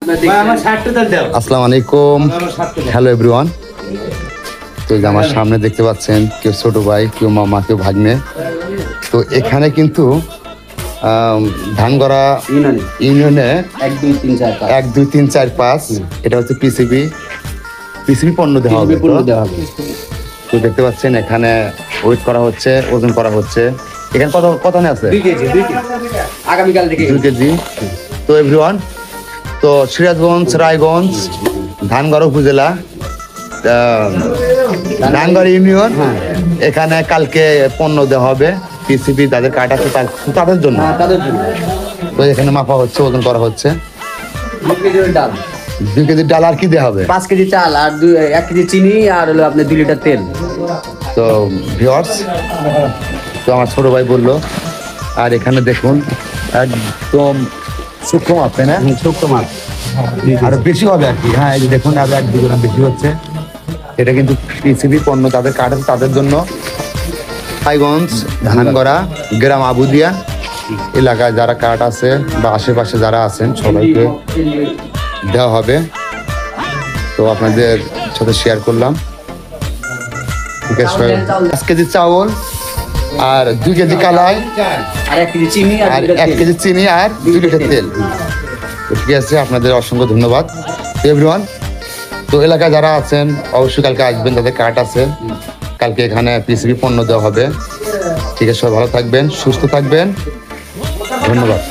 আসসালামু আলাইকুম, hello everyone. তো এই যে আমার সামনে দেখতে পাচ্ছেন কেউ ছোট ভাই, কেউ মামা, কেউ ভাগ্নে। তো এখানে কিন্তু ধানগড়া ইউনিয়নে 1 2 3 4 5 এটা হচ্ছে পিসিবি পণ্য দেওয়া হবে। তো দেখতে পাচ্ছেন এখানে ওয়েট করা হচ্ছে, ওজন করা হচ্ছে। এখানে কত আছে? 2 কেজি আগামীকাল থেকে 2 কেজি। তো এভরিওয়ান, তো সিরাজগঞ্জ, রায়গঞ্জ, ধানগড়া উপজেলা, ধানগড়া ইউনিয়ন, এখানে কালকে পণ্য দেওয়া হবে। পিসিবি তাদের কার্ড আছে তাদের জন্য। তো এখানে মাপা হচ্ছে, ওজন করা হচ্ছে। 2 কেজি ডাল আর কি দেওয়া হবে? 5 কেজি চাল আর 1 কেজি চিনি আর হলো আপনার 2 লিটার তেল। তো ভিউয়ার্স, তো আমার ছোট ভাই বললো। আর এখানে দেখুন একদম সূক্ষ্ম মাপ, তাই না? সূক্ষ্ম মাপ আরো বেশি হবে আর কি। হ্যাঁ, এই যে দেখুন আরো 1-2 গ্রাম বেশি হচ্ছে। এটা কিন্তু পিসিবি পণ্য তাদের কার্ড আছে তাদের জন্য। রায়গঞ্জ, ধানগড়া, গ্রাম আবুদিয়া এলাকায় যারা কার্ড আছে বা আশেপাশে যারা আছেন সবাইকে দেওয়া হবে। তো আপনাদের সাথে শেয়ার করলাম। ঠিক আছে, 5 কেজি চাউল আর 2 কেজি কালাই আর 1 কেজি চিনি আর 1 কেজি চিনি আর 2 লিটার তেল। ঠিক আছে, আপনাদের অসংখ্য ধন্যবাদ এভরিওয়ান। তো এলাকায় যারা আছেন অবশ্যই কালকে আসবেন, তাদের কার্ড আছে। কালকে এখানে পিসিবি পণ্য দেওয়া হবে। ঠিক আছে, সবাই ভালো থাকবেন, সুস্থ থাকবেন। ধন্যবাদ।